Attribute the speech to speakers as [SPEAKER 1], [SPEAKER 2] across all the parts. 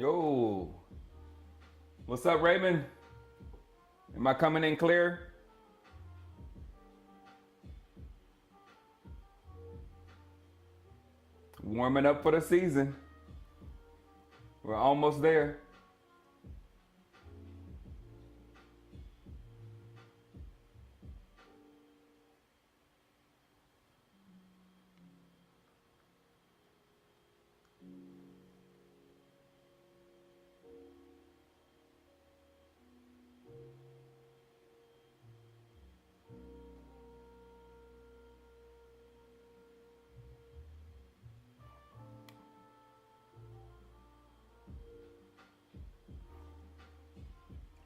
[SPEAKER 1] Yo, what's up, Raymond? Am I coming in clear? Warming up for the season. We're almost there.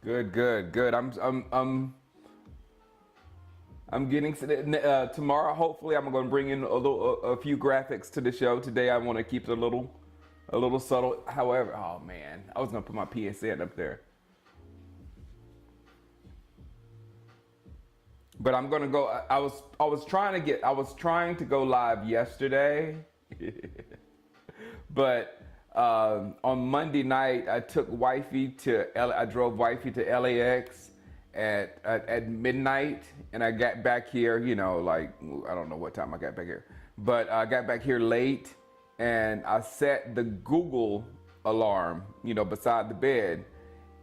[SPEAKER 1] Good, good, good. I'm getting to tomorrow. Hopefully, I'm going to bring in a few graphics to the show today. I want to keep it a little subtle. However, oh man, I was going to put my PSN up there, but I'm going to go. I was trying to go live yesterday, but on Monday night I took wifey to I drove wifey to LAX at midnight, and I got back here, like, I don't know what time I got back here, but I got back here late, and I set the Google alarm, beside the bed,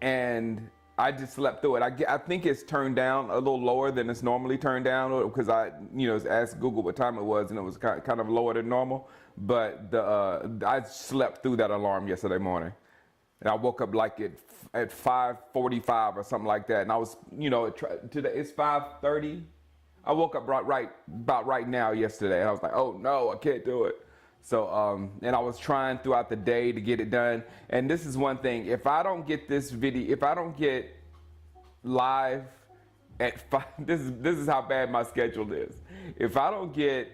[SPEAKER 1] and I just slept through it. I think it's turned down a little lower than it's normally turned down, because I, asked Google what time it was, and it was kind of lower than normal. But I slept through that alarm yesterday morning, and I woke up like at 5:45 or something like that. And I was, today it's 5:30. I woke up about right now yesterday, and I was like, oh no, I can't do it. So, and I was trying throughout the day to get it done. And this is one thing: if I don't get this video, if I don't get live at 5, this is how bad my schedule is. If I don't get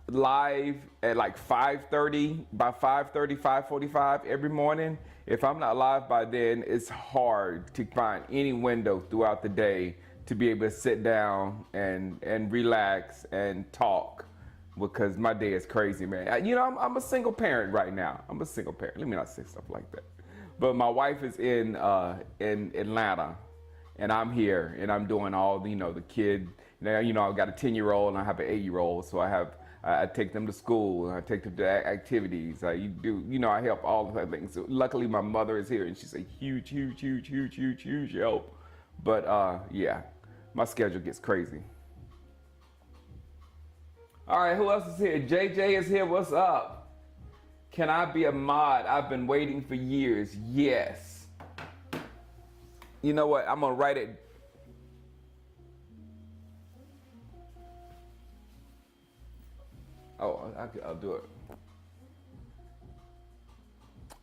[SPEAKER 1] live at like 5:30, by 5:30, 5:45 every morning, if I'm not live by then, it's hard to find any window throughout the day to be able to sit down and relax and talk, because my day is crazy, man. I'm a single parent right now. I'm a single parent. Let me not say stuff like that. But my wife is in Atlanta, and I'm here, and I'm doing all the kid. I've got a 10-year-old and I have an 8-year-old, so I take them to school, and I take them to activities. I help all of that things. So luckily my mother is here, and she's a huge help. But yeah, my schedule gets crazy. All right, who else is here? JJ is here. What's up? Can I be a mod? I've been waiting for years. Yes. You know what? I'm gonna write it. Oh, I'll do it.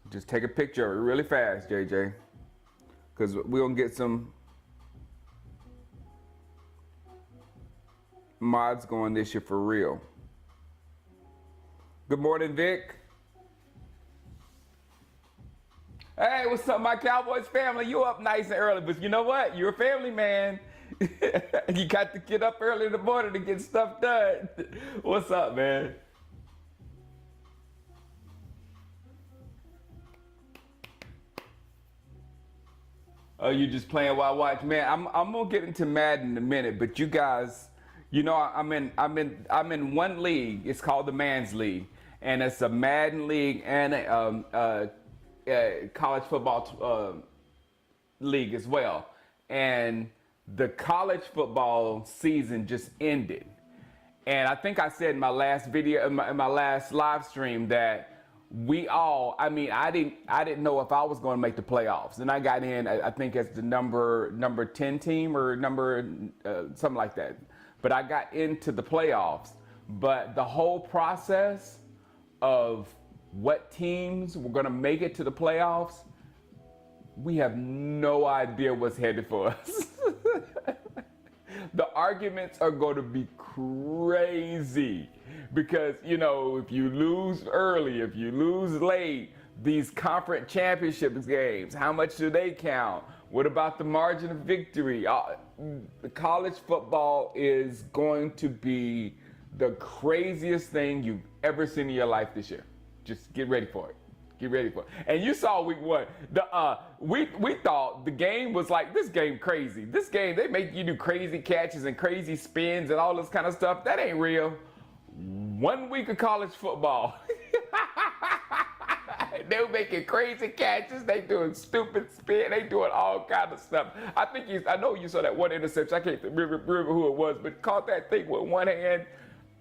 [SPEAKER 1] Just take a picture of it really fast, JJ, because we're gonna get some mods going this year for real. Good morning, Vic. Hey, what's up, my Cowboys family? You up nice and early, but you know what? You're a family man. You got to get up early in the morning to get stuff done. What's up, man? Oh, you just playing while I watch, man. I'm gonna get into Madden in a minute, but you guys, I'm in one league. It's called the Man's League, and it's a Madden league and a college football league as well. And the college football season just ended, and I think I said in my last video, in my last live stream, that I didn't know if I was going to make the playoffs, and I got in, I think, as the number 10 team, or something like that. But I got into the playoffs. But the whole process of what teams were going to make it to the playoffs, we have no idea what's headed for us. The arguments are going to be crazy, because if you lose early, if you lose late, these conference championship games, how much do they count? What about the margin of victory? The college football is going to be the craziest thing you've ever seen in your life this year. Just get ready for it. Get ready for it. And you saw week one. We thought the game was like, this game crazy. This game, they make you do crazy catches and crazy spins and all this kind of stuff. That ain't real. 1 week of college football. They were making crazy catches. They doing stupid spin. They doing all kind of stuff. I know you saw that one interception. I can't remember who it was, but caught that thing with one hand.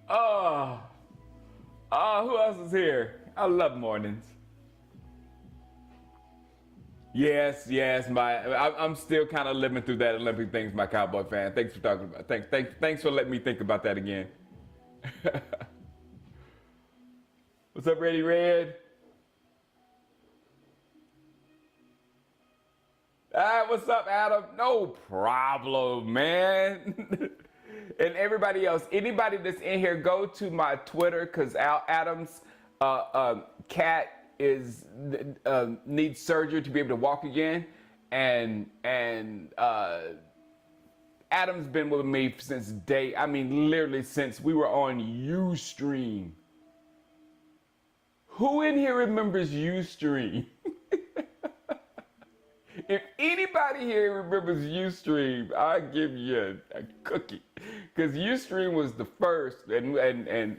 [SPEAKER 1] Who else is here? I love mornings. Yes. I'm still kind of living through that Olympic things, my Cowboy fan. Thanks for talking about. Thanks for letting me think about that again. What's up, Ready Red? What's up, Adam? No problem, man. And everybody else, anybody that's in here, go to my Twitter, because Adam's cat needs surgery to be able to walk again, and Adam's been with me since literally since we were on Ustream. Who in here remembers Ustream? If anybody here remembers Ustream, I'll give you a cookie. Because Ustream was the first, and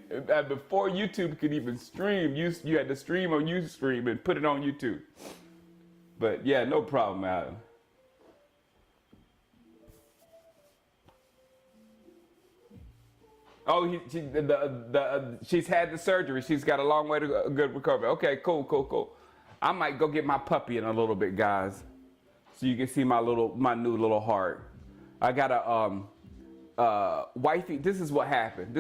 [SPEAKER 1] before YouTube could even stream, you had to stream on Ustream and put it on YouTube. But yeah, no problem, Adam. Oh, she's had the surgery. She's got a long way to go, good recovery. Okay, cool. I might go get my puppy in a little bit, guys, so you can see my new little heart. I got a wifey. This is what happened.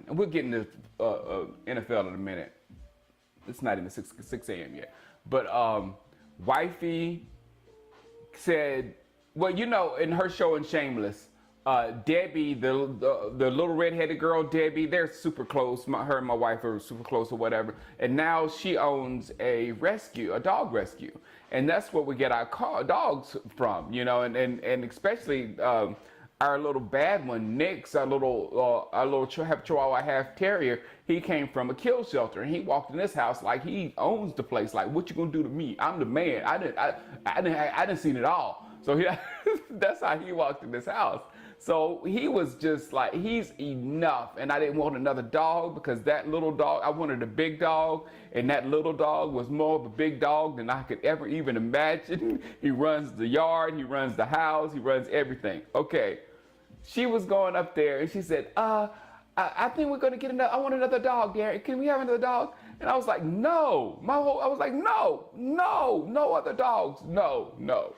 [SPEAKER 1] And we'll get into NFL in a minute. It's not even 6 a.m. yet. But wifey said, well, in her show in Shameless, Debbie, the little redheaded girl, Debbie, they're super close. Her and my wife are super close or whatever. And now she owns a dog rescue. And that's where we get our dogs from, and especially our little bad one, Nick's, our little half Chihuahua, half Terrier. He came from a kill shelter, and he walked in this house like he owns the place. Like, what you gonna do to me? I'm the man. I didn't see it all. So that's how he walked in this house. So he was just like, he's enough. And I didn't want another dog, because that little dog, I wanted a big dog, and that little dog was more of a big dog than I could ever even imagine. He runs the yard, he runs the house, he runs everything. Okay. She was going up there, and she said, I think we're gonna get I want another dog, Darren. Can we have another dog? And I was like, no. I was like, no other dogs. No.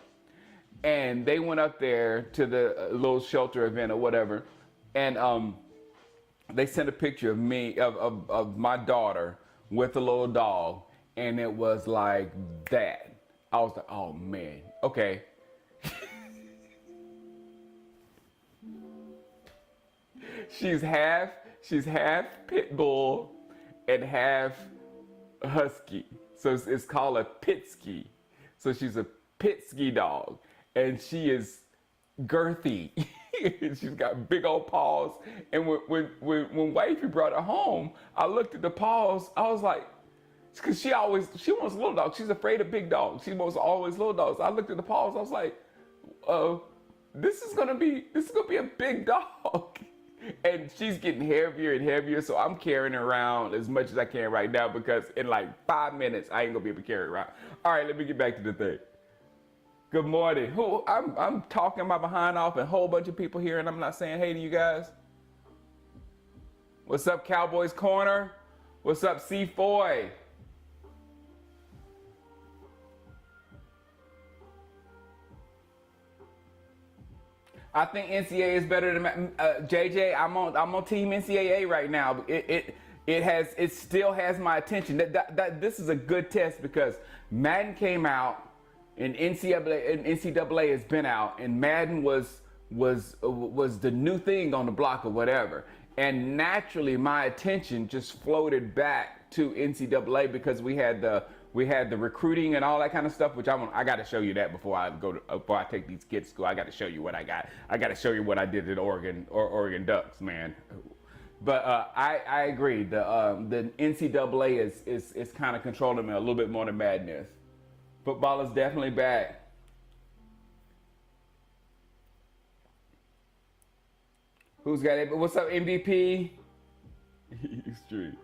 [SPEAKER 1] And they went up there to the little shelter event or whatever, and they sent a picture of me, of my daughter with a little dog, and it was like that. I was like, oh man, okay. She's half pit bull and half husky, so it's called a Pitsky. So she's a Pitsky dog. And she is girthy. She's got big old paws. And when wifey brought her home, I looked at the paws. I was like, because she wants little dogs. She's afraid of big dogs. She wants always little dogs. I looked at the paws. I was like, this is gonna be a big dog. And she's getting heavier and heavier. So I'm carrying her around as much as I can right now, because in like 5 minutes I ain't gonna be able to carry her around. All right, let me get back to the thing. Good morning. I'm talking my behind off, and a whole bunch of people here, and I'm not saying hey to you guys. What's up, Cowboys Corner? What's up, C. Foy? I think NCAA is better than JJ. I'm on Team NCAA right now. It still has my attention. This is a good test, because Madden came out. And NCAA has been out, and Madden was the new thing on the block or whatever. And naturally, my attention just floated back to NCAA, because we had the recruiting and all that kind of stuff. Which I got to show you that before I take these kids to school. I got to show you what I got. I got to show you what I did at Oregon Ducks, man. But I agree. The NCAA is kind of controlling me a little bit more than Madden is. Football is definitely back. Who's got it? What's up, MVP? Street.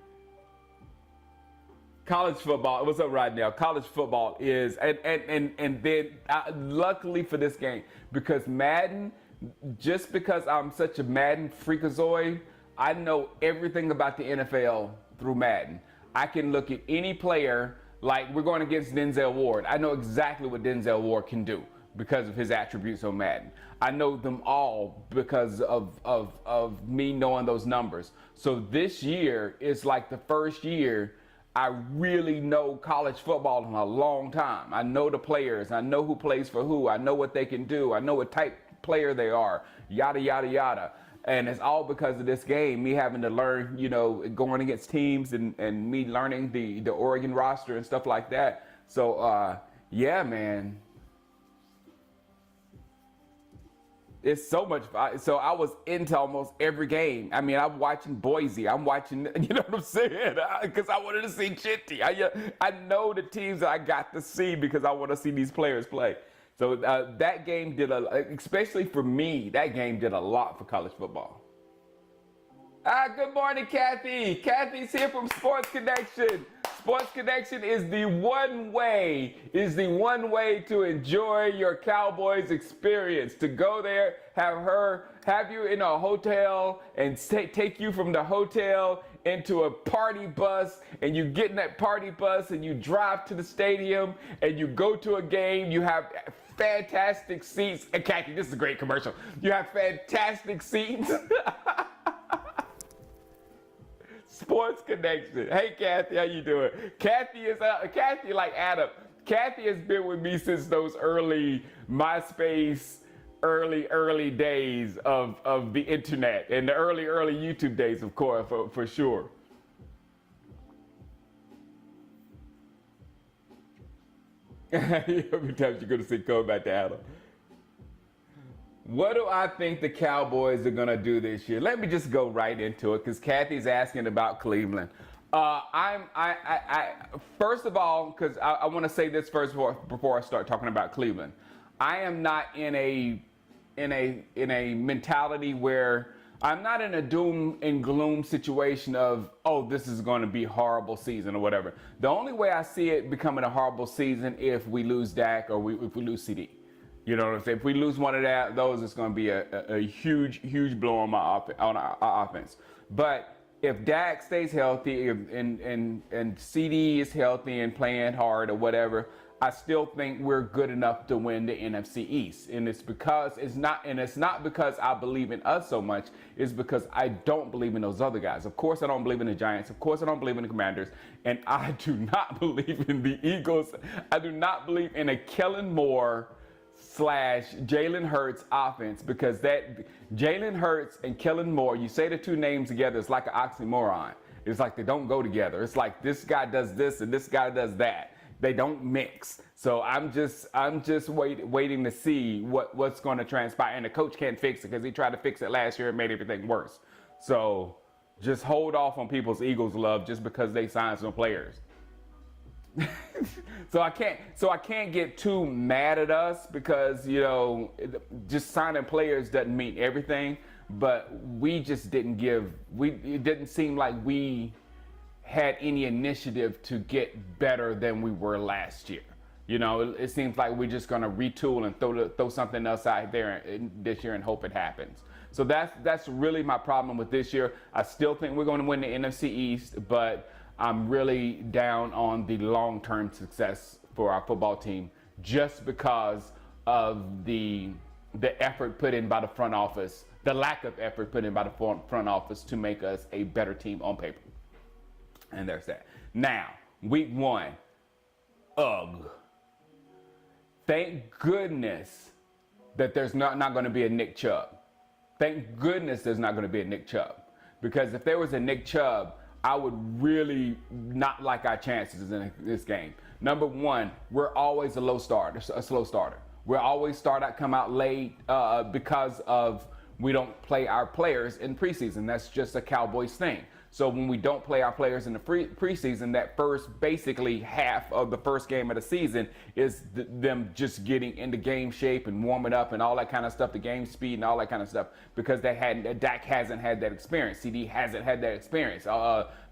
[SPEAKER 1] College football. What's up right now? College football is, and then luckily for this game, because Madden, just because I'm such a Madden freakazoid, I know everything about the NFL through Madden. I can look at any player, like we're going against Denzel Ward. I know exactly what Denzel Ward can do because of his attributes on Madden. I know them all because of me knowing those numbers. So this year is like the first year I really know college football in a long time. I know the players. I know who plays for who. I know what they can do. I know what type player they are. Yada, yada, yada. And it's all because of this game, me having to learn, going against teams and me learning the Oregon roster and stuff like that. So, yeah, man. It's so much. So I was into almost every game. I mean, I'm watching Boise. I'm watching, you know what I'm saying? Because I wanted to see Chitty. I know the teams that I got to see because I want to see these players play. So that game did especially for me, that game did a lot for college football. Good morning, Kathy. Kathy's here from Sports Connection. Sports Connection is the one way to enjoy your Cowboys experience. To go there, have you in a hotel and take you from the hotel into a party bus, and you get in that party bus and you drive to the stadium and you go to a game. You have fantastic seats. And Kathy, this is a great commercial. You have fantastic seats. Sports Connection. Hey, Kathy, how you doing? Kathy like Adam. Kathy has been with me since those early MySpace, early days of the internet, and the early YouTube days, of course, for sure. Every time you're gonna say go back to Adam. What do I think the Cowboys are going to do this year? Let me just go right into it because Kathy's asking about Cleveland. First of all, because I want to say this first before I start talking about Cleveland. I am not in a mentality where I'm not in a doom and gloom situation of, oh, this is going to be a horrible season or whatever. The only way I see it becoming a horrible season if we lose Dak or if we lose CD. You know what I'm saying? If we lose one of those, it's going to be a huge blow on our offense. But if Dak stays healthy and CD is healthy and playing hard or whatever, I still think we're good enough to win the NFC East. And it's not because I believe in us so much. It's because I don't believe in those other guys. Of course, I don't believe in the Giants. Of course, I don't believe in the Commanders. And I do not believe in the Eagles. I do not believe in a Kellen Moore / Jalen Hurts offense, because that Jalen Hurts and Kellen Moore, you say the two names together, it's like an oxymoron. It's like they don't go together. It's like this guy does this and this guy does that. They don't mix. So I'm just waiting to see what's going to transpire. And the coach can't fix it because he tried to fix it last year and made everything worse. So just hold off on people's Eagles love just because they signed some players. So I can't get too mad at us because, just signing players doesn't mean everything, but we just didn't it didn't seem like we had any initiative to get better than we were last year. It seems like we're just going to retool and throw something else out there this year and hope it happens. So that's really my problem with this year. I still think we're going to win the NFC East, but I'm really down on the long-term success for our football team just because of the effort put in by the front office, the lack of effort put in by the front office to make us a better team on paper. And there's that. Now, week 1. Ugh. Thank goodness that there's not going to be a Nick Chubb. Thank goodness there's not going to be a Nick Chubb. Because if there was a Nick Chubb, I would really not like our chances in this game. Number one, we're always a slow starter. We're always come out late because of we don't play our players in preseason. That's just a Cowboys thing. So when we don't play our players in the preseason, that first basically half of the first game of the season is them just getting into game shape and warming up and all that kind of stuff, the game speed and all that kind of stuff, because Dak hasn't had that experience. CD hasn't had that experience.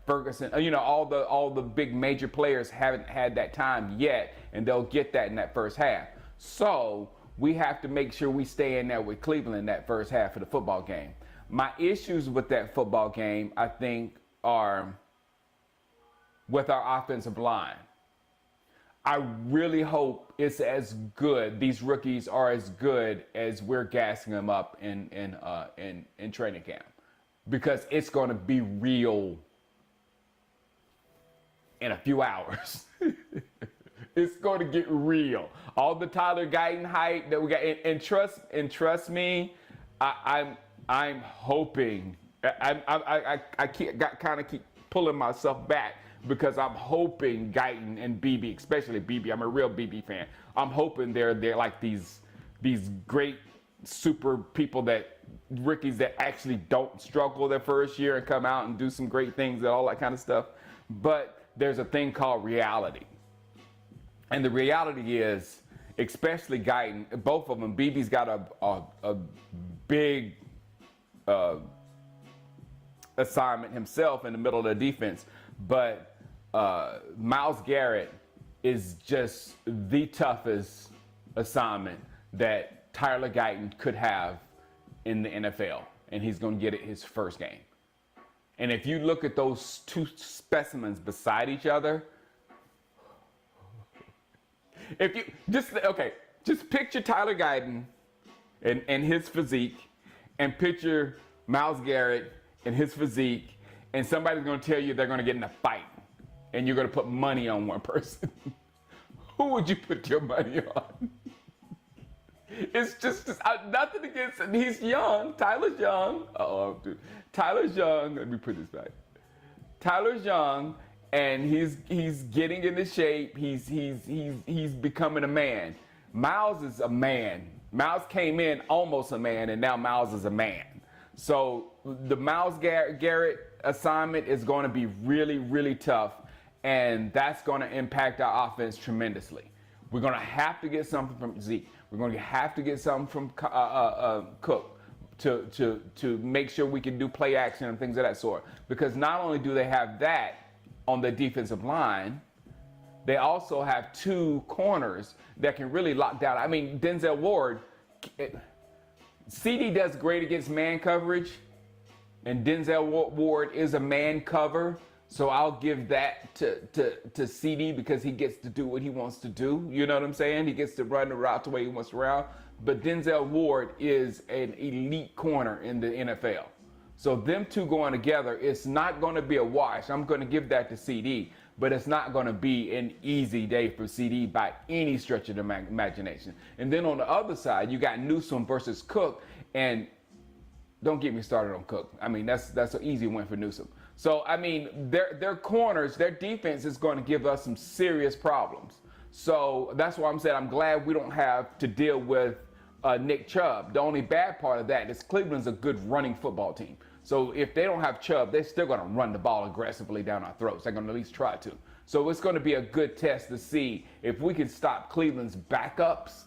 [SPEAKER 1] Ferguson, all the big major players haven't had that time yet, and they'll get that in that first half. So we have to make sure we stay in there with Cleveland in that first half of the football game. My issues with that football game, I think, are with our offensive line. I really hope it's as good, these rookies are as good as we're gassing them up in training camp, because it's going to be real in a few hours. It's going to get real. All the Tyler Guyton hype that we got, and trust me, I'm hoping. I keep pulling myself back, because I'm hoping Guyton and BB, especially BB. I'm a real BB fan. I'm hoping they're like these great super people, that rookies that actually don't struggle their first year and come out and do some great things and all that kind of stuff. But there's a thing called reality. And the reality is, especially Guyton, both of them, BB's got a big assignment himself in the middle of the defense, but Myles Garrett is just the toughest assignment that Tyler Guyton could have in the NFL, and he's going to get it his first game. And if you look at those two specimens beside each other, if you just picture Tyler Guyton and his physique, and picture Myles Garrett and his physique, and somebody's going to tell you they're going to get in a fight, and you're going to put money on one person. Who would you put your money on? It's just nothing against him. He's young. Tyler's young. Dude. Tyler's young. Let me put this back. Tyler's young, and he's getting into shape. He's becoming a man. Myles is a man. Myles came in almost a man, and now Myles is a man. So the Myles Garrett assignment is going to be really, really tough, and that's going to impact our offense tremendously. We're going to have to get something from Zeke. We're going to have to get something from Cook to make sure we can do play action and things of that sort. Because not only do they have that on the defensive line, they also have two corners that can really lock down. I mean, Denzel Ward, CD does great against man coverage, and Denzel Ward is a man cover. So I'll give that to CD, because he gets to do what he wants to do. You know what I'm saying? He gets to run the route the way he wants to run. But Denzel Ward is an elite corner in the NFL. So them two going together, it's not going to be a wash. I'm going to give that to CD, but it's not going to be an easy day for CD by any stretch of the imagination. And then on the other side, you got Newsome versus Cook, and don't get me started on Cook. I mean, that's an easy win for Newsome. So, I mean, their corners, their defense is going to give us some serious problems. So that's why I'm saying I'm glad we don't have to deal with Nick Chubb. The only bad part of that is Cleveland's a good running football team. So if they don't have Chubb, they're still going to run the ball aggressively down our throats. They're going to at least try to. So it's going to be a good test to see if we can stop Cleveland's backups.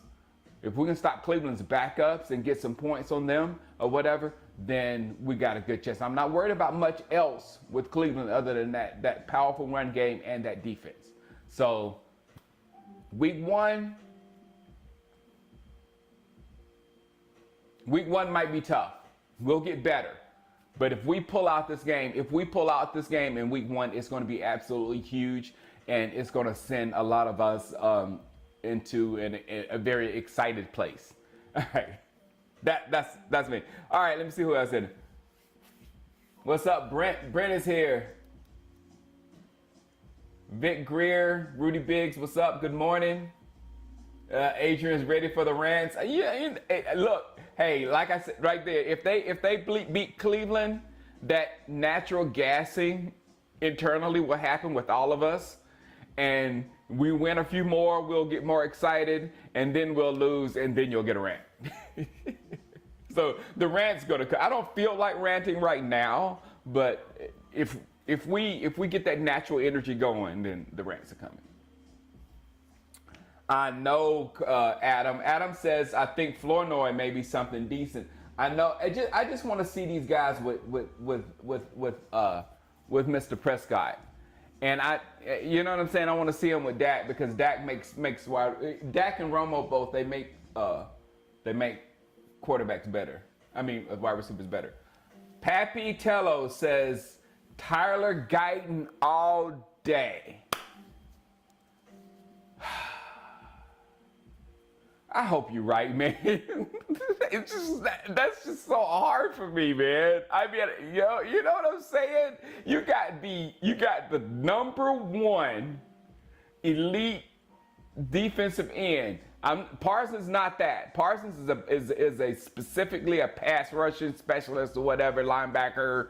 [SPEAKER 1] If we can stop Cleveland's backups and get some points on them or whatever, then we got a good chance. I'm not worried about much else with Cleveland other than that powerful run game and that defense. So week one might be tough. We'll get better. But if we pull out this game in week one, it's going to be absolutely huge, and it's going to send a lot of us into a very excited place. All right. That's me. All right, let me see who else in it. What's up, Brent? Brent is here. Vic Greer, Rudy Biggs, what's up? Good morning. Adrian's ready for the rants. Look, hey, like I said right there, if they beat Cleveland, that natural gassing internally will happen with all of us, and we win a few more, we'll get more excited, and then we'll lose, and then you'll get a rant. So the rant's gonna come. I don't feel like ranting right now, but if we get that natural energy going, then the rants are coming. I know, Adam. Adam says, I think Flournoy may be something decent. I know. I just want to see these guys with Mr. Prescott, and you know what I'm saying. I want to see him with Dak because Dak makes wide. Dak and Romo both they make quarterbacks better. I mean, wide receivers better. Pappy Tello says Tyler Guyton all day. I hope you're right, man. It's just that's just so hard for me, man. I mean, you know what I'm saying? You got the number one elite defensive end. Parsons not that. Parsons is a specifically a pass rushing specialist or whatever, linebacker,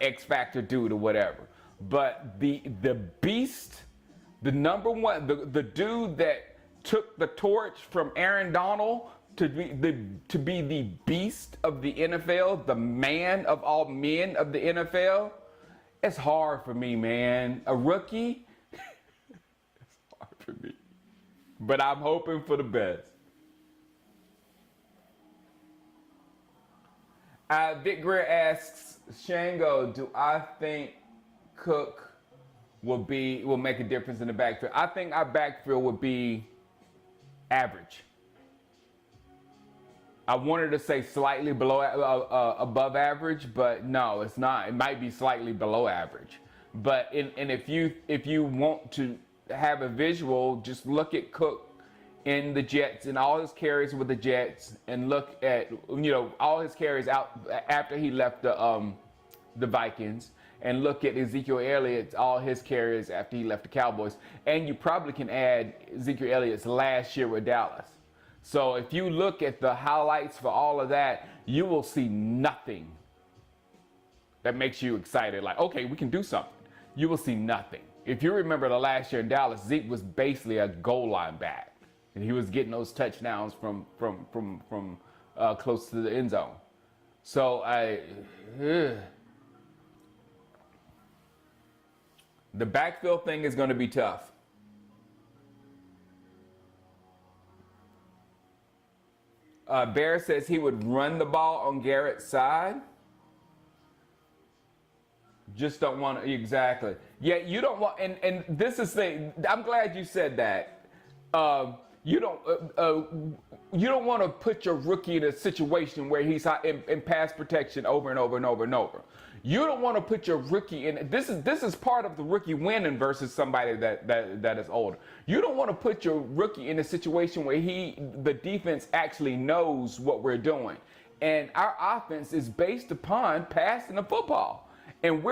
[SPEAKER 1] X factor dude or whatever. But the beast, the number one, the dude that took the torch from Aaron Donald to be the beast of the NFL, the man of all men of the NFL. It's hard for me, man. A rookie, it's hard for me. But I'm hoping for the best. Vic Greer asks, Shango, do I think Cook will make a difference in the backfield? I think our backfield would be average. I wanted to say slightly below, above average, but no, it's not. It might be slightly below average. But and if you want to have a visual, just look at Cook in the Jets and all his carries with the Jets, and look at all his carries out after he left the Vikings, and look at Ezekiel Elliott, all his carries after he left the Cowboys, and you probably can add Ezekiel Elliott's last year with Dallas. So if you look at the highlights for all of that, you will see nothing that makes you excited, like, okay, we can do something. You will see nothing. If you remember the last year in Dallas, Zeke was basically a goal line back, and he was getting those touchdowns from close to the end zone. So the backfield thing is going to be tough. Bear says he would run the ball on Garrett's side. Just don't want to, exactly. Yeah, you don't want, and this is the, I'm glad you said that. You don't want to put your rookie in a situation where he's in pass protection over and over and over and over. You don't want to put your rookie in. This is part of the rookie winning versus somebody that is older. You don't want to put your rookie in a situation where the defense actually knows what we're doing, and our offense is based upon passing the football, and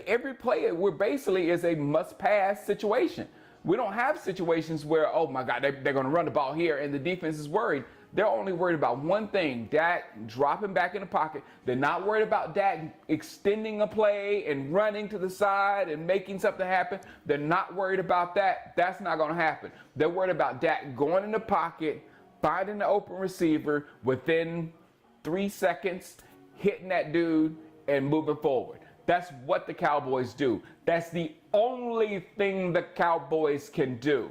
[SPEAKER 1] every play we're basically is a must-pass situation. We don't have situations where, oh my God, they're going to run the ball here and the defense is worried. They're only worried about one thing, Dak dropping back in the pocket. They're not worried about Dak extending a play and running to the side and making something happen. They're not worried about that. That's not going to happen. They're worried about Dak going in the pocket, finding the open receiver within 3 seconds, hitting that dude, and moving forward. That's what the Cowboys do. That's the only thing the Cowboys can do.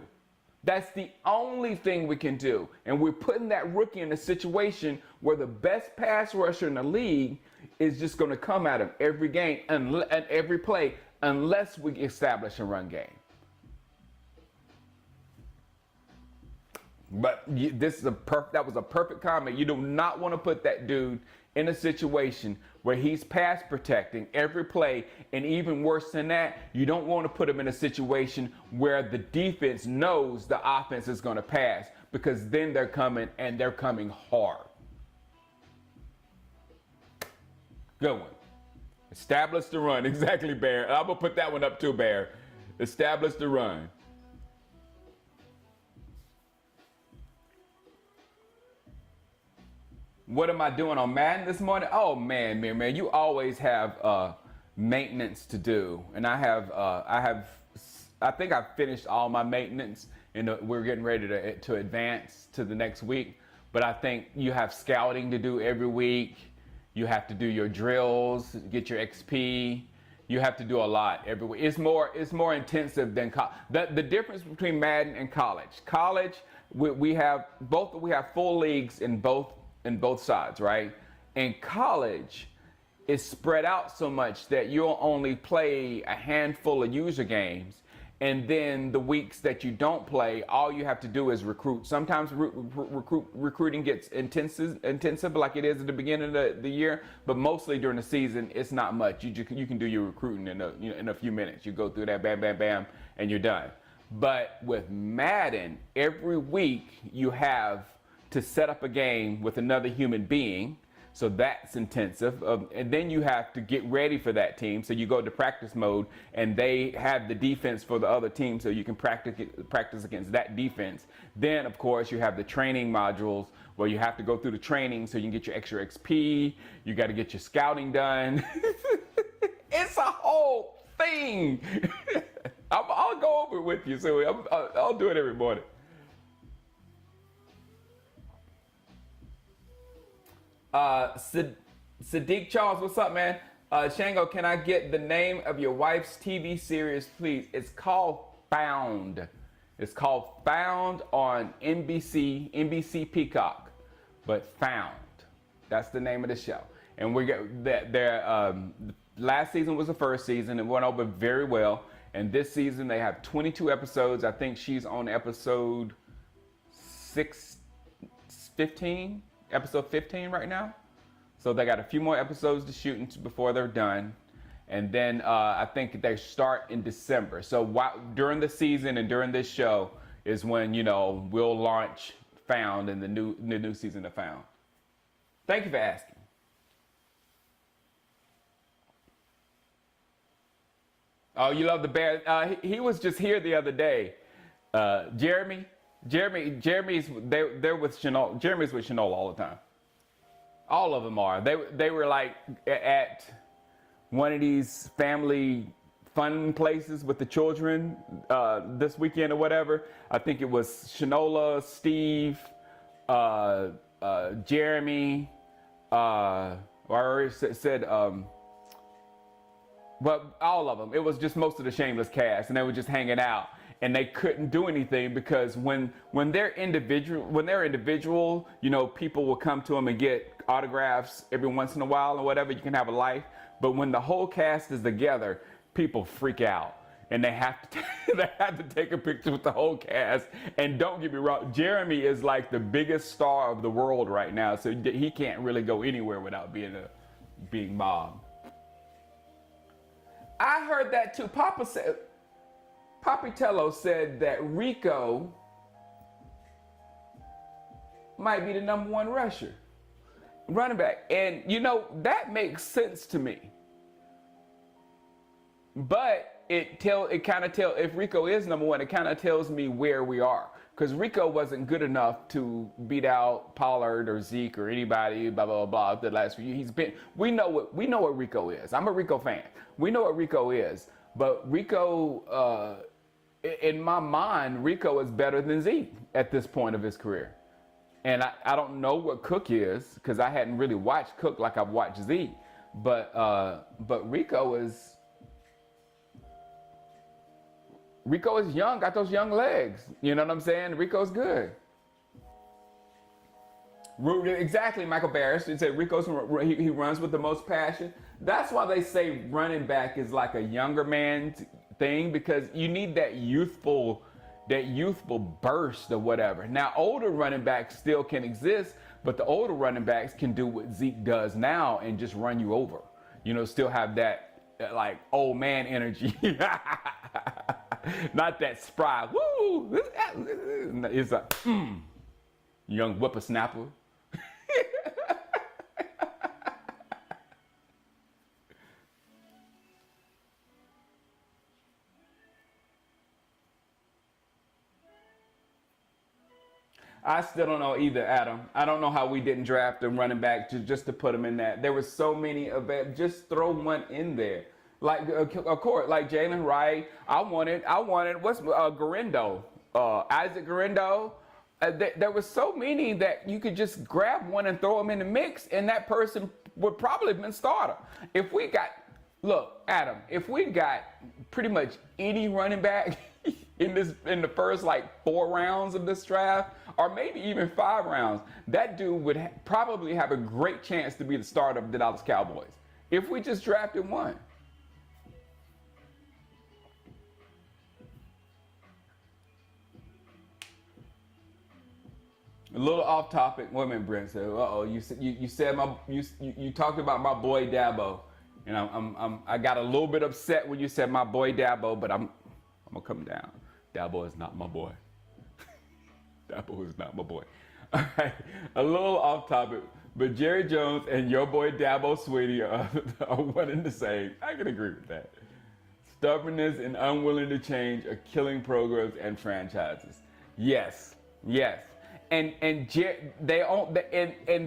[SPEAKER 1] That's the only thing we can do. And we're putting that rookie in a situation where the best pass rusher in the league is just going to come at him every game and every play unless we establish a run game. But that was a perfect comment. You do not want to put that dude in a situation where he's pass protecting every play, and even worse than that, you don't want to put him in a situation where the defense knows the offense is going to pass, because then they're coming, and they're coming hard. Good one. Establish the run. Exactly, Bear. I'm going to put that one up too, Bear. Establish the run. What am I doing on Madden this morning? Oh man, you always have maintenance to do, and I think I've finished all my maintenance, and we're getting ready to advance to the next week. but I think you have scouting to do every week. You have to do your drills, get your XP. You have to do a lot every week. It's more intensive than college. The difference between Madden and college. College, we have full leagues in both sides, right? In college, it's spread out so much that you'll only play a handful of user games, and then the weeks that you don't play, all you have to do is recruit. Sometimes recruiting gets intensive like it is at the beginning of the year, but mostly during the season, it's not much. You can do your recruiting in a few minutes. You go through that, bam, bam, bam, and you're done. But with Madden, every week you have to set up a game with another human being. So that's intensive. And then you have to get ready for that team. So you go to practice mode, and they have the defense for the other team, so you can practice against that defense. Then, of course, you have the training modules where you have to go through the training so you can get your extra XP. You got to get your scouting done. It's a whole thing. I'll go over it with you. So I'll do it every morning. Sadiq Charles, what's up, man? Shango, can I get the name of your wife's TV series, please? It's called Found. It's called Found on NBC Peacock, but Found. That's the name of the show. And we get that. Last season was the first season. It went over very well. And this season they have 22 episodes. I think she's on episode 15 right now. So they got a few more episodes to shoot before they're done. And then I think they start in December. So during the season and during this show is when, we'll launch Found in the new season of Found. Thank you for asking. Oh, you love the Bears. He was just here the other day. Jeremy's they're with Shinola. Jeremy's with Shinola all the time. All of them are. They were like at one of these family fun places with the children this weekend or whatever. I think it was Shinola, Steve, Jeremy. I already said. But all of them. It was just most of the Shameless cast, and they were just hanging out. And they couldn't do anything because when they're individual, people will come to them and get autographs every once in a while or whatever. You can have a life. But when the whole cast is together, people freak out, and they have to take a picture with the whole cast. And don't get me wrong, Jeremy is like the biggest star of the world right now, so he can't really go anywhere without being mobbed. I heard that too. Papitello said that Rico might be the number one running back. And that makes sense to me. But if Rico is number one, it kind of tells me where we are. Because Rico wasn't good enough to beat out Pollard or Zeke or anybody, blah, blah, blah, the last few years. We know what Rico is. I'm a Rico fan. We know what Rico is. But Rico, in my mind, Rico is better than Zeke at this point of his career. And I don't know what Cook is, because I hadn't really watched Cook like I've watched Zeke. But Rico is young, got those young legs. You know what I'm saying? Rico's good. Exactly, Michael Barris. He said he runs with the most passion. That's why they say running back is like a younger man's thing, because you need that youthful burst or whatever. Now, older running backs still can exist, but the older running backs can do what Zeke does now and just run you over. Still have that like old man energy. Not that spry. Woo! It's a young whippersnapper. I still don't know either, Adam. I don't know how we didn't draft a running back just to put him in that. There were so many of them. Just throw one in there. Like, of course, like Jalen Wright. I wanted what's Garindo, Isaac Garindo, There was so many that you could just grab one and throw them in the mix, and that person would probably have been starter. If we got, look, Adam, if we got pretty much any running back in the first like 4 rounds of this draft, or maybe even 5 rounds, that dude would probably have a great chance to be the starter of the Dallas Cowboys. If we just drafted one. A little off topic. Wait a minute, Brent said, "Uh-oh, you said you talked about my boy Dabo, and I got a little bit upset when you said my boy Dabo, but I'm gonna come down. Dabo is not my boy. Dabo is not my boy. All right, a little off topic, but Jerry Jones and your boy Dabo Swinney are one and the same. I can agree with that. Stubbornness and unwilling to change are killing programs and franchises. Yes, yes." And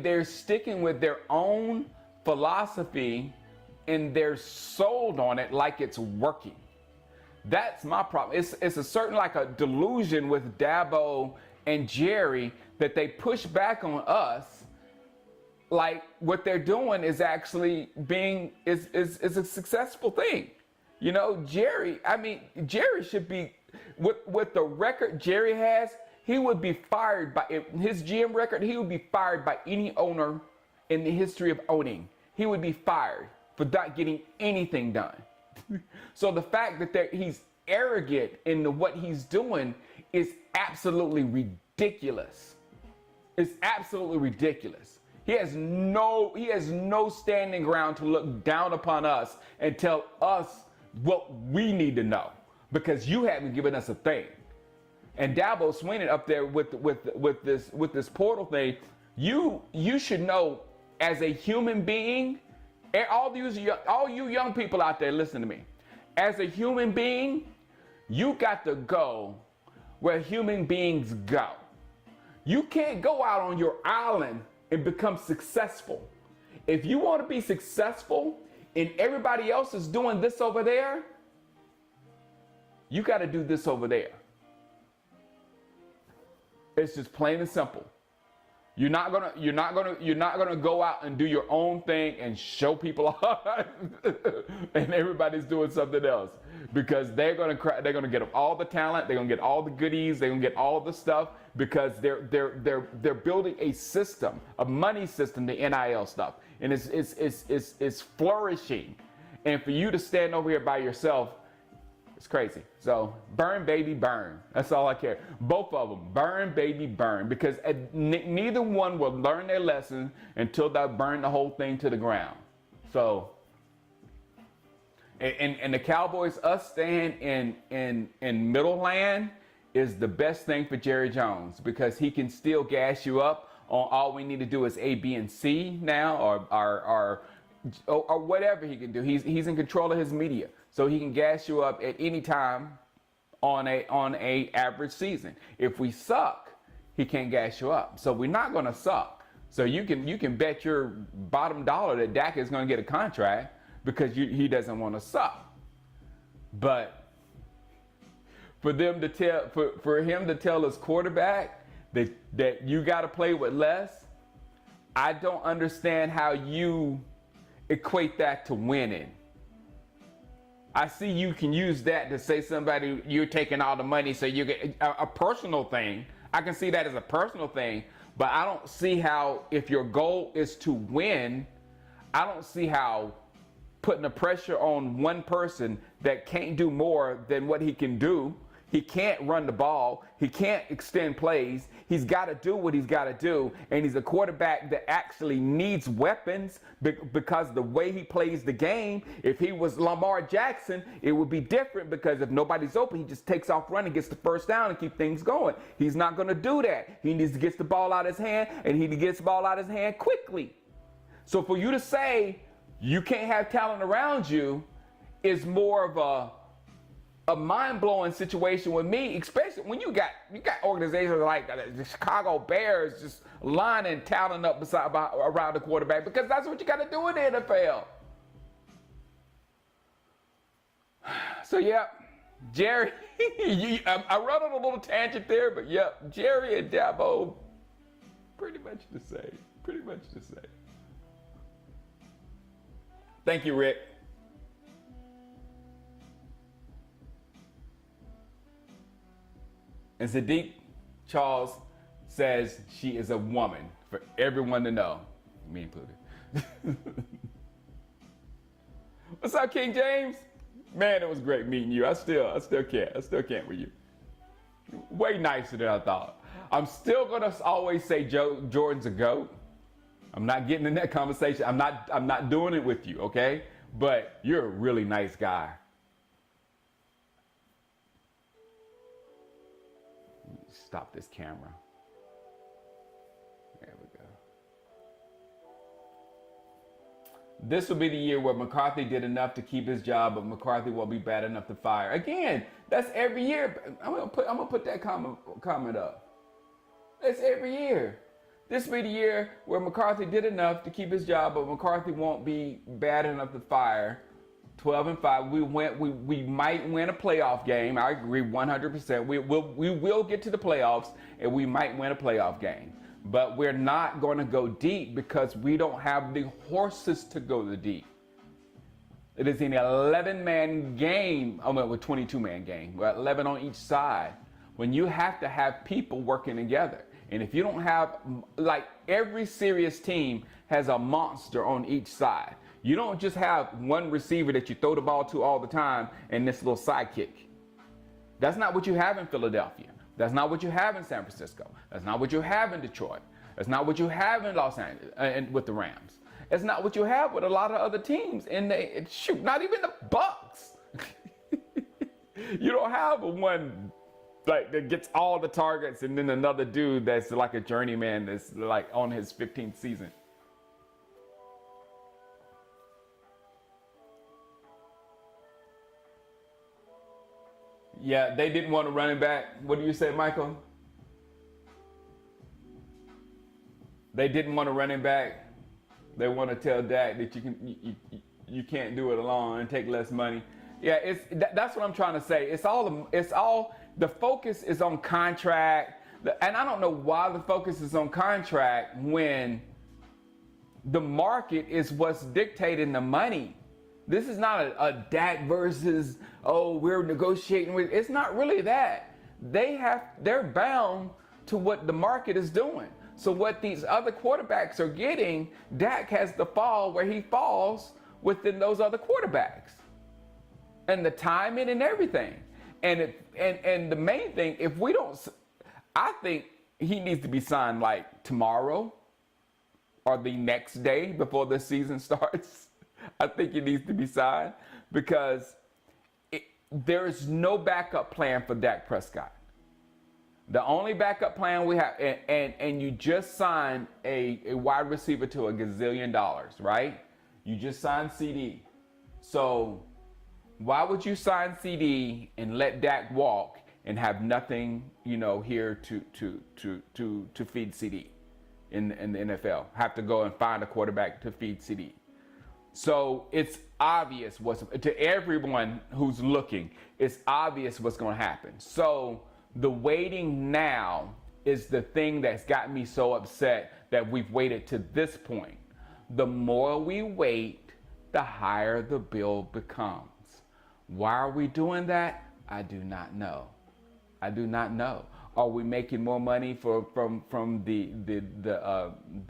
[SPEAKER 1] they're sticking with their own philosophy, and they're sold on it like it's working. That's my problem. It's a certain like a delusion with Dabo and Jerry that they push back on us. Like what they're doing is actually is a successful thing. You know, Jerry should be with the record Jerry has. He would be fired by his GM record. He would be fired by any owner in the history of owning. He would be fired for not getting anything done. So the fact that he's arrogant in what he's doing is absolutely ridiculous. It's absolutely ridiculous. He has no standing ground to look down upon us and tell us what we need to know because you haven't given us a thing. And Dabo Swinney up there with this portal thing, you should know as a human being, and all you young people out there, listen to me. As a human being, you got to go where human beings go. You can't go out on your island and become successful. If you want to be successful and everybody else is doing this over there, you got to do this over there. It's just plain and simple. You're not gonna go out and do your own thing and show people and everybody's doing something else because they're gonna get all the talent, they're gonna get all the goodies, they're gonna get all the stuff because they're building a system, a money system, the NIL stuff, and it's flourishing. And for you to stand over here by yourself, it's crazy. So burn, baby, burn. That's all I care. Both of them, burn, baby, burn. Because neither one will learn their lesson until they burn the whole thing to the ground. So, and the Cowboys, us staying in middle land is the best thing for Jerry Jones because he can still gas you up on all we need to do is A, B, and C now or whatever he can do. He's in control of his media. So he can gas you up at any time on a average season. If we suck, he can't gas you up. So we're not going to suck. So you can bet your bottom dollar that Dak is going to get a contract because he doesn't want to suck. But for him to tell his quarterback that you got to play with less, I don't understand how you equate that to winning. I see you can use that to say somebody you're taking all the money so you get a personal thing. I can see that as a personal thing, but I don't see how if your goal is to win, I don't see how putting the pressure on one person that can't do more than what he can do. He can't run the ball. He can't extend plays. He's got to do what he's got to do. And he's a quarterback that actually needs weapons because the way he plays the game, if he was Lamar Jackson, it would be different because if nobody's open, he just takes off running, gets the first down and keep things going. He's not going to do that. He needs to get the ball out of his hand, and he gets the ball out of his hand quickly. So for you to say you can't have talent around you is more of a mind-blowing situation with me, especially when you got organizations like the Chicago Bears just lining talent up around the quarterback because that's what you got to do in the NFL. So yeah, Jerry, I run on a little tangent there, but yep, Jerry and Dabo, pretty much the same. Pretty much the same. Thank you, Rick. And Sadiq Charles says she is a woman for everyone to know, me included. What's up, King James? Man, it was great meeting you. I still can't with you. Way nicer than I thought. I'm still gonna always say Jordan's a GOAT. I'm not getting in that conversation. I'm not doing it with you, okay? But you're a really nice guy. Stop this camera. There we go. This will be the year where McCarthy did enough to keep his job, but McCarthy will be bad enough to fire. Again, that's every year. I'm gonna put that comment up. That's every year. This will be the year where McCarthy did enough to keep his job, but McCarthy won't be bad enough to fire. 12-5. We might win a playoff game. I agree 100%. We will get to the playoffs, and we might win a playoff game. But we're not going to go deep because we don't have the horses to go the deep. It is an 11-man game. I mean, with 22-man game. We're 11 on each side. When you have to have people working together. And if you don't have, like, every serious team has a monster on each side. You don't just have one receiver that you throw the ball to all the time and this little sidekick. That's not what you have in Philadelphia. That's not what you have in San Francisco. That's not what you have in Detroit. That's not what you have in Los Angeles and with the Rams. It's not what you have with a lot of other teams. And not even the Bucks. You don't have one like that gets all the targets and then another dude that's like a journeyman that's like on his 15th season. Yeah, they didn't want a running back. What do you say, Michael? They didn't want a running back. They want to tell Dak that you can't do it alone and take less money. Yeah, that's what I'm trying to say. It's all the focus is on contract, and I don't know why the focus is on contract when the market is what's dictating the money. This is not a Dak versus, oh, we're negotiating with. It's not really that. They're bound to what the market is doing. So what these other quarterbacks are getting, Dak has to fall where he falls within those other quarterbacks. And the timing and everything. And the main thing, if we don't, I think he needs to be signed like tomorrow or the next day before the season starts. I think he needs to be signed because there is no backup plan for Dak Prescott. The only backup plan we have, and you just signed a wide receiver to $1 gazillion, right? You just signed CD. So why would you sign CD and let Dak walk and have nothing, here to feed CD in the NFL? Have to go and find a quarterback to feed CD. So it's obvious to everyone who's looking, it's obvious what's going to happen. So the waiting now is the thing that's got me so upset that we've waited to this point. The more we wait, the higher the bill becomes. Why are we doing that? I do not know. I do not know. Are we making more money from the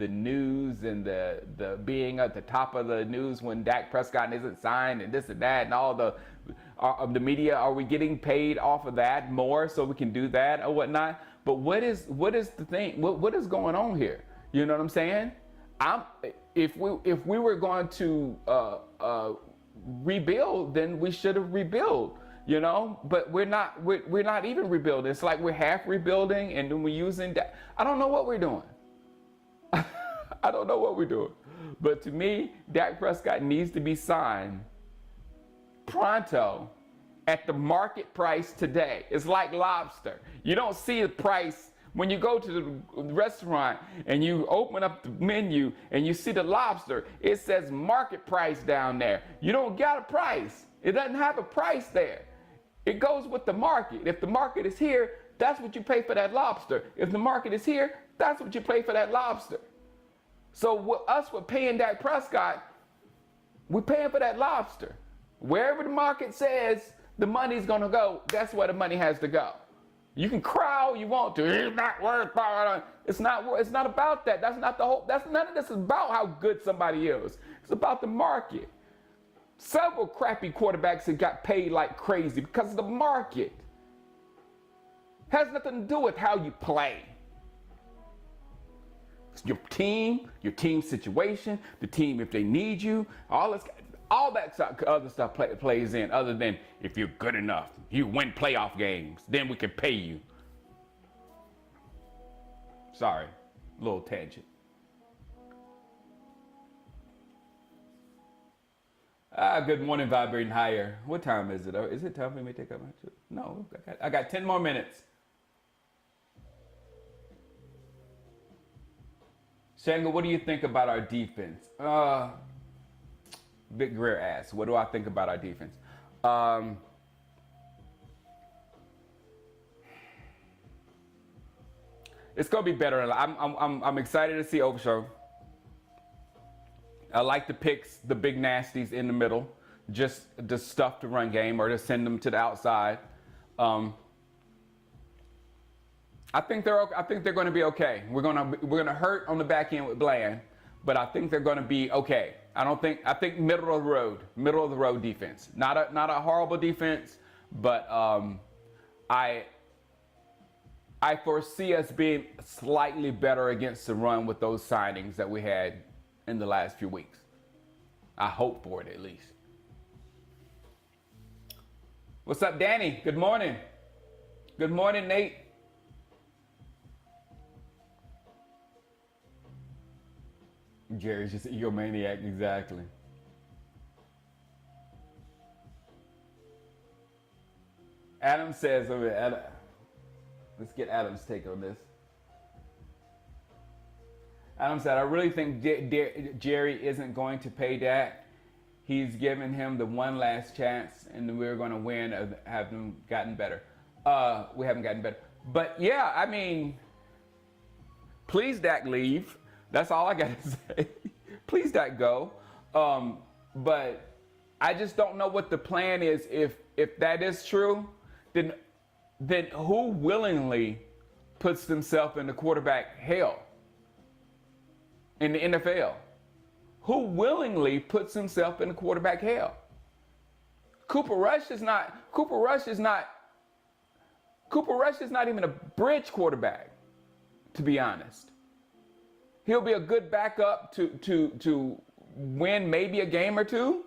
[SPEAKER 1] news and the being at the top of the news when Dak Prescott isn't signed and this and that and all the media? Are we getting paid off of that more so we can do that or whatnot? But what is the thing? What is going on here? You know what I'm saying? If we were going to rebuild, then we should have rebuilt. But we're not even rebuilding. It's like we're half rebuilding and then we're using that. I don't know what we're doing. I don't know what we're doing. But to me, Dak Prescott needs to be signed pronto at the market price today. It's like lobster. You don't see the price when you go to the restaurant and you open up the menu and you see the lobster. It says market price down there. You don't got a price. It doesn't have a price there. It goes with the market. If the market is here, that's what you pay for that lobster. If the market is here, that's what you pay for that lobster. So we're paying Dak Prescott, we're paying for that lobster. Wherever the market says the money's gonna go, that's where the money has to go. You can cry all you want to. It's not worth it. It's not about that. That's not the whole. That's none of this is about how good somebody is. It's about the market. Several crappy quarterbacks have got paid like crazy because of the market. Has nothing to do with how you play. It's your team situation, the team if they need you, all that other stuff plays in. Other than if you're good enough, you win playoff games, then we can pay you. Sorry, little tangent. Good morning, vibrating higher. What time is it? Is it time for me to take up my trip? No, I got 10 more minutes. Shango, what do you think about our defense? Big Greer asks, what do I think about our defense? It's gonna be better. I'm excited to see Overshow. I like the picks, the big nasties in the middle, just to stuff the run game or to send them to the outside. I think they're going to be okay. We're gonna hurt on the back end with Bland, but I think they're going to be okay. I think middle of the road defense. Not a horrible defense, but I foresee us being slightly better against the run with those signings that we had in the last few weeks. I hope for it at least. What's up, Danny? Good morning. Good morning, Nate. Jerry's just an egomaniac, exactly. Adam says, let's get Adam's take on this. Adam said, I really think Jerry isn't going to pay Dak. He's given him the one last chance, and we're going to win or have them gotten better. We haven't gotten better. But yeah, I mean, please Dak leave. That's all I got to say. Please Dak go. But I just don't know what the plan is. If that is true, then who willingly puts themselves in the quarterback hell in the NFL? Who willingly puts himself in the quarterback hell? Cooper Rush is not even a bridge quarterback, to be honest. He'll be a good backup to win maybe a game or two,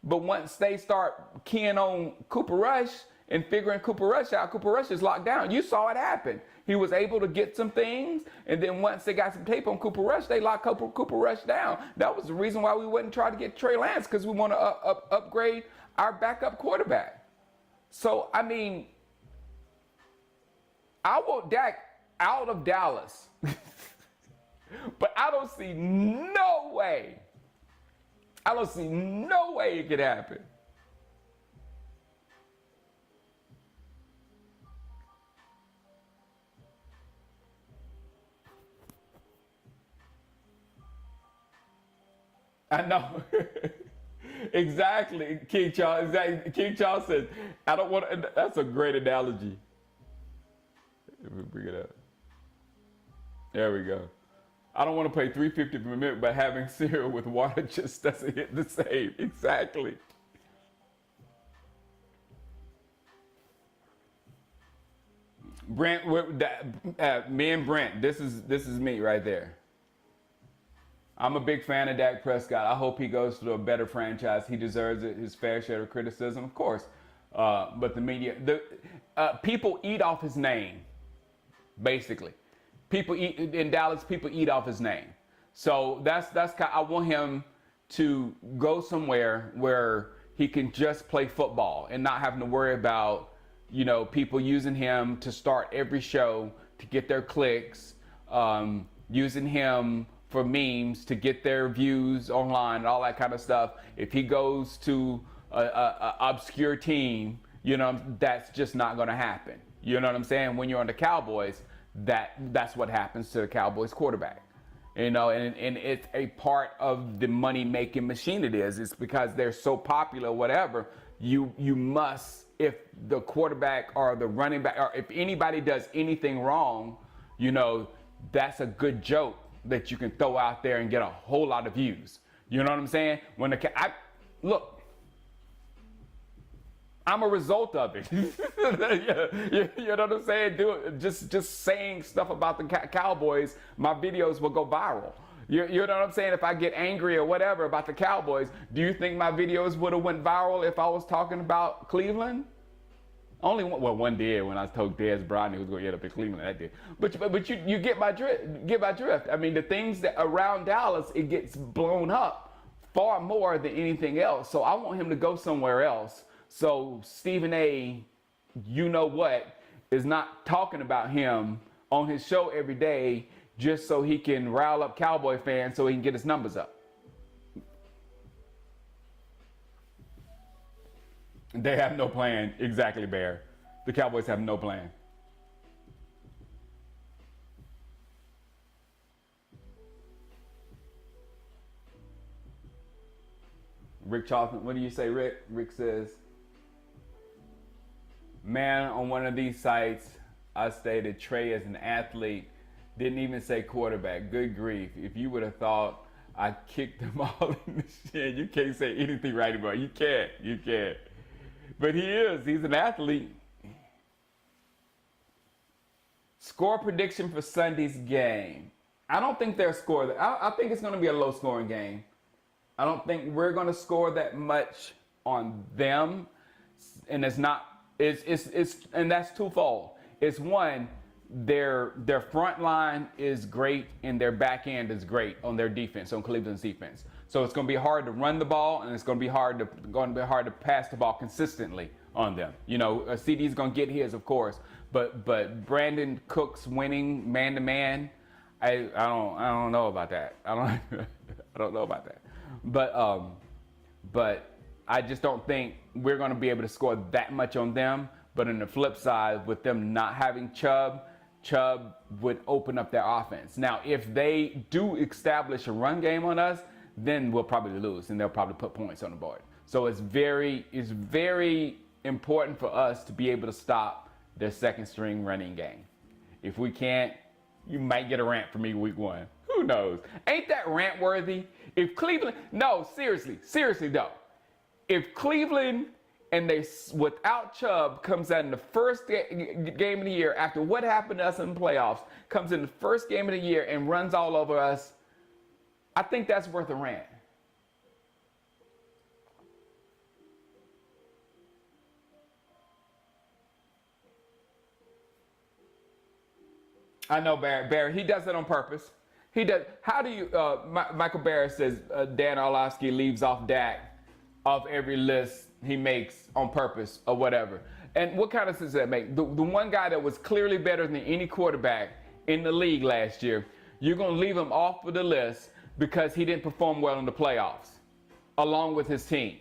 [SPEAKER 1] but once they start keying on Cooper Rush and figuring Cooper Rush out, Cooper Rush is locked down. You saw it happen. He was able to get some things, and then once they got some tape on Cooper Rush, they locked Cooper Rush down. That was the reason why we wouldn't try to get Trey Lance, because we want to upgrade our backup quarterback. So, I mean, I want Dak out of Dallas. But I don't see no way. I don't see no way it could happen. I know. Exactly, King Charles. Exactly. King Charles says, I don't want to. That's a great analogy. Let me bring it up. There we go. I don't want to pay $3.50 per minute, but having cereal with water just doesn't hit the same. Exactly. Brent, me and Brent, this is me right there. I'm a big fan of Dak Prescott. I hope he goes to a better franchise. He deserves it, his fair share of criticism, of course. But the media, people eat off his name, basically. People eat in Dallas. People eat off his name, so that's I want him to go somewhere where he can just play football and not having to worry about people using him to start every show to get their clicks, using him for memes to get their views online and all that kind of stuff. If he goes to a obscure team You know, that's just not going to happen. You know what I'm saying? When you're on the Cowboys, that's what happens to the Cowboys quarterback. You know, and it's a part of the money making machine it is. It's because they're so popular, whatever. You must, if the quarterback or the running back, or if anybody does anything wrong, you know, that's a good joke that you can throw out there and get a whole lot of views. You know what I'm saying? When look, I'm a result of it. You know what I'm saying? Just saying stuff about the Cowboys, my videos will go viral. You know what I'm saying? If I get angry or whatever about the Cowboys, do you think my videos would have went viral if I was talking about Cleveland? Only one, well, one did when I told Dez Bryant he was going to end up in Cleveland. That did. But you get my drift. I mean, the things that around Dallas, it gets blown up far more than anything else. So I want him to go somewhere else. So Stephen A, you know what, is not talking about him on his show every day just so he can rile up Cowboy fans so he can get his numbers up. They have no plan. Exactly, Bear. The Cowboys have no plan. Rick Charlton, what do you say, Rick? Rick says, man, on one of these sites, I stated Trey as an athlete. Didn't even say quarterback. Good grief. If you would have thought I kicked them all in the shin, you can't say anything right about it. You can't. You can't. But he is. He's an athlete. Score prediction for Sunday's game. I don't think they'll score. I think it's going to be a low-scoring game. I don't think we're going to score that much on them. And it's not. And that's twofold. It's one, their front line is great and their back end is great on their defense, on Cleveland's defense. So it's going to be hard to run the ball and it's going to be hard to pass the ball consistently on them. You know, a CD's going to get his, of course, but Brandon Cooks winning man to man, I don't know about that. I don't know about that. But I just don't think we're going to be able to score that much on them. But on the flip side, with them not having Chubb would open up their offense. Now, if they do establish a run game on us, then we'll probably lose and they'll probably put points on the board. So it's very important for us to be able to stop their second string running game. If we can't, you might get a rant from me week one. Who knows? Ain't that rant worthy? If Cleveland, no, seriously though. If Cleveland and they without Chubb comes out in the first game of the year after what happened to us in the playoffs, comes in the first game of the year and runs all over us, I think that's worth a rant. I know Barry. He does it on purpose. He does. How do you? Michael Barrett says Dan Orlovsky leaves off Dak off every list he makes on purpose or whatever. And what kind of sense does that make? The one guy that was clearly better than any quarterback in the league last year, you're going to leave him off of the list because he didn't perform well in the playoffs, along with his team.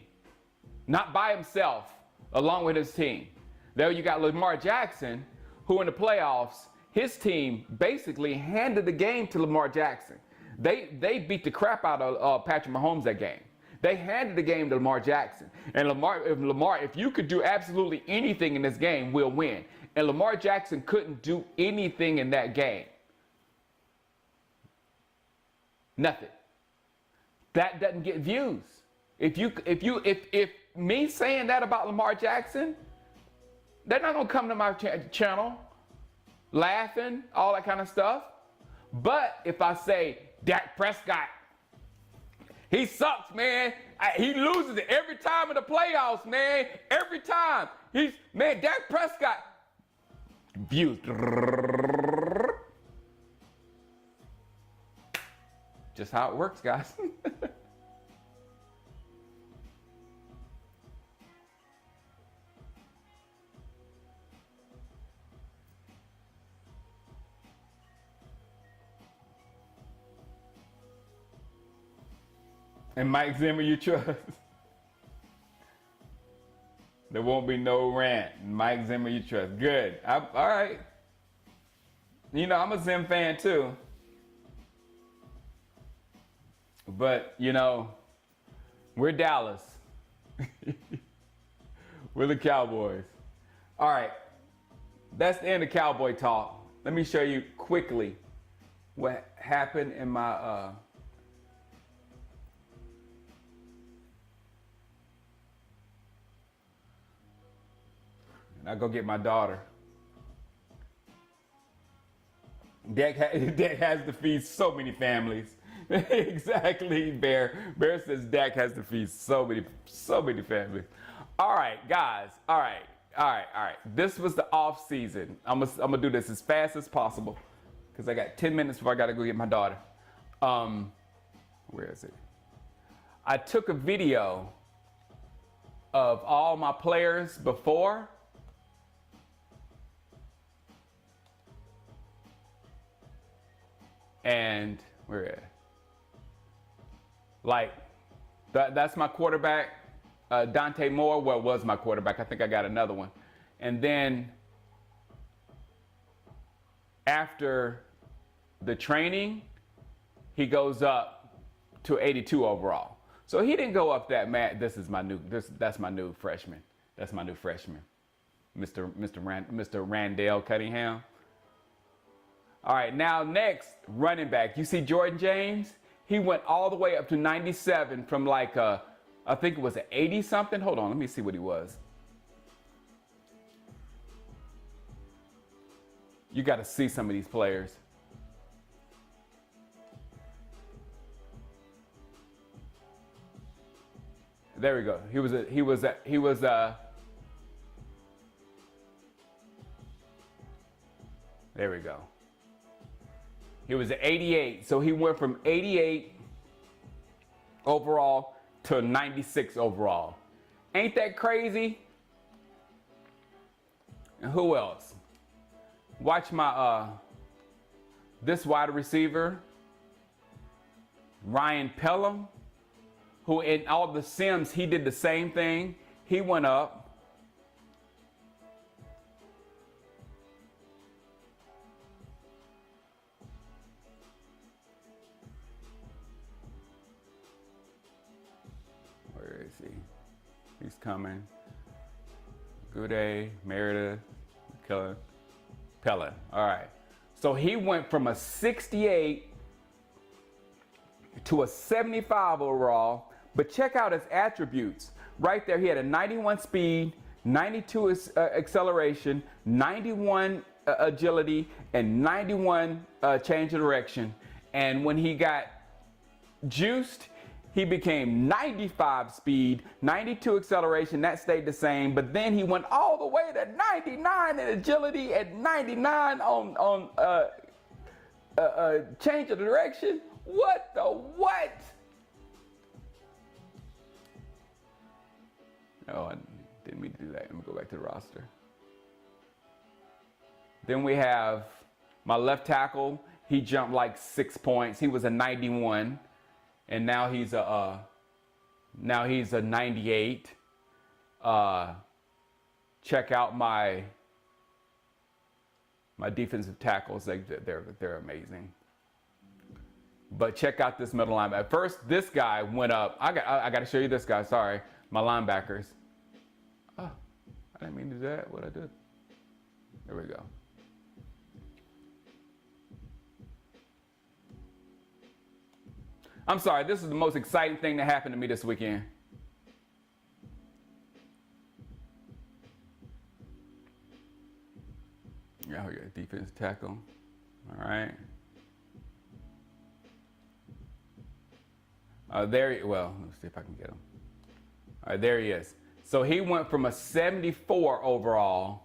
[SPEAKER 1] Not by himself, along with his team. There you got Lamar Jackson, who in the playoffs, his team basically handed the game to Lamar Jackson. They beat the crap out of Patrick Mahomes that game. They handed the game to Lamar Jackson. And if you could do absolutely anything in this game, we'll win. And Lamar Jackson couldn't do anything in that game. Nothing. That doesn't get views. If me saying that about Lamar Jackson, they're not gonna come to my channel laughing, all that kind of stuff. But if I say Dak Prescott, he sucks, man. He loses it every time in the playoffs, man. Every time. Dak Prescott. Views. Just how it works, guys. And Mike Zimmer, you trust? There won't be no rant. Mike Zimmer, you trust. Good. All right. You know, I'm a Zim fan too. But, you know, we're Dallas. We're the Cowboys. All right. That's the end of Cowboy talk. Let me show you quickly what happened in my and I go get my daughter. Dak has to feed so many families. Exactly, Bear. Bear says Dak has to feed so many families. All right, guys. All right. This was the off season. I'm gonna do this as fast as possible because I got 10 minutes before I gotta go get my daughter. Where is it? I took a video of all my players before. And where at? Like, that's my quarterback, Dante Moore. Well, was my quarterback. I think I got another one. And then after the training, he goes up to 82 overall. So he didn't go up that mad. That's my new freshman. That's my new freshman, Mr. Randall Cunningham. All right, now next, running back. You see Jordan James? He went all the way up to 97 from like I think it was an 80 something. Hold on, let me see what he was. You got to see some of these players. There we go. There we go. He was at 88, so he went from 88 overall to 96 overall. Ain't that crazy? And who else? Watch my this wide receiver, Ryan Pelham, who in all the Sims, he did the same thing. He went up. Where is he? He's coming. Goudet, Meredith, Pella. All right. So he went from a 68 to a 75 overall, but check out his attributes. Right there, he had a 91 speed, 92 acceleration, 91 agility, and 91 change of direction. And when he got juiced, he became 95 speed, 92 acceleration, that stayed the same, but then he went all the way to 99 in agility and 99 on change of direction. What the what? Oh, I didn't mean to do that. Let me go back to the roster. Then we have my left tackle. He jumped like 6 points. He was a 91. And now he's a 98. Check out my defensive tackles. They're amazing. But check out this middle linebacker. At first, this guy went up. I got to show you this guy. Sorry, my linebackers. Oh, I didn't mean to do that. What I did. There we go. I'm sorry, this is the most exciting thing that happened to me this weekend. Yeah, we got defense tackle. All right. Well, let's see if I can get him. All right, there he is. So he went from a 74 overall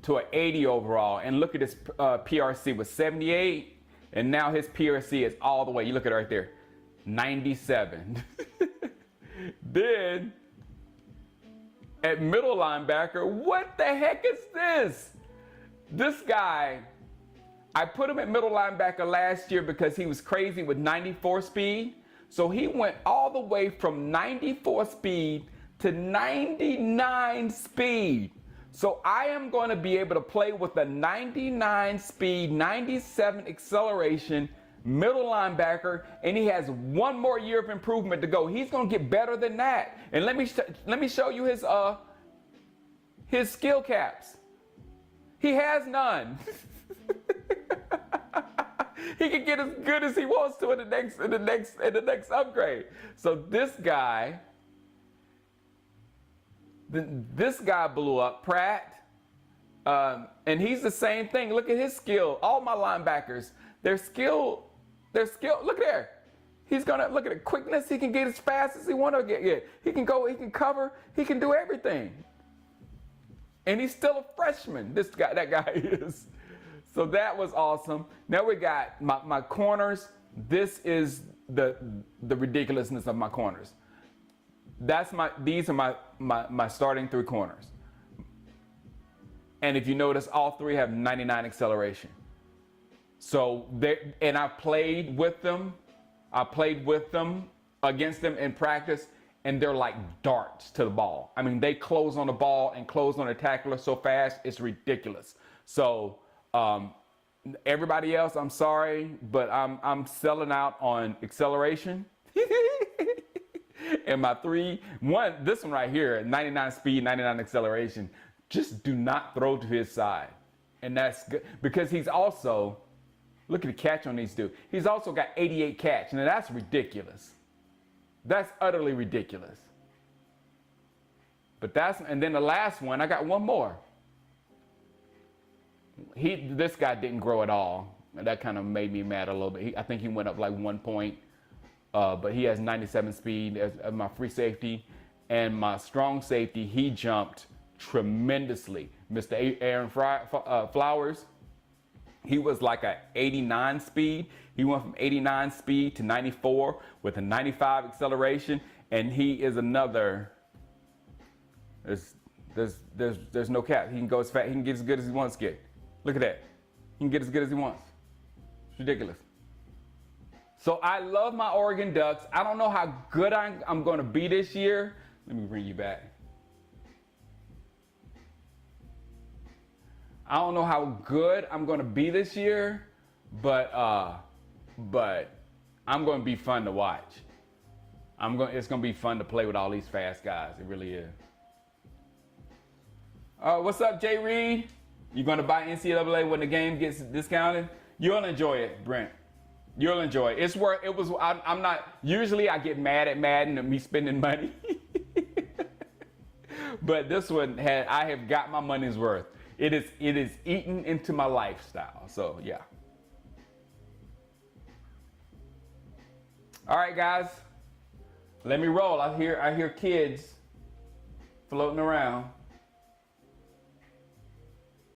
[SPEAKER 1] to an 80 overall. And look at his PRC was 78. And now his PRC is all the way, you look at it right there, 97. Then, at middle linebacker, what the heck is this? This guy, I put him at middle linebacker last year because he was crazy with 94 speed. So he went all the way from 94 speed to 99 speed. So I am going to be able to play with a 99 speed, 97 acceleration middle linebacker, and he has one more year of improvement to go. He's going to get better than that. And let me show you his skill caps. He has none. He can get as good as he wants to in the next upgrade. So this guy blew up, Pratt, and he's the same thing. Look at his skill. All my linebackers, their skill. Look there. He's gonna look at the quickness. He can get as fast as he want to get. He can go. He can cover. He can do everything. And he's still a freshman. That guy is. So that was awesome. Now we got my corners. This is the ridiculousness of my corners. These are my starting three corners. And if you notice, all three have 99 acceleration. So I played with them. I played with them against them in practice, and they're like darts to the ball. I mean, they close on the ball and close on the tackler so fast, it's ridiculous. So everybody else, I'm sorry, but I'm selling out on acceleration. And this one right here, 99 speed, 99 acceleration, just do not throw to his side. And that's good because he's also, look at the catch on these dudes. He's also got 88 catch. Now that's ridiculous. That's utterly ridiculous. But and then the last one, I got one more. This guy didn't grow at all. And that kind of made me mad a little bit. I think he went up like 1 point. But he has 97 speed as my free safety. And my strong safety, he jumped tremendously. Mr. Aaron Flowers, he was like a 89 speed. He went from 89 speed to 94 with a 95 acceleration. And he is another, there's no cap. He can go as fast, he can get as good as he wants to get. Look at that. He can get as good as he wants. It's ridiculous. So I love my Oregon Ducks. I don't know how good I'm going to be this year. Let me bring you back. I don't know how good I'm going to be this year, but I'm going to be fun to watch. It's going to be fun to play with all these fast guys. It really is. What's up, Jay Reed? You going to buy NCAA when the game gets discounted? You'll enjoy it, Brent. You'll enjoy it. I'm not, usually I get mad at Madden and me spending money. But this one I have got my money's worth. It is eaten into my lifestyle. So yeah. All right, guys. Let me roll. I hear kids floating around.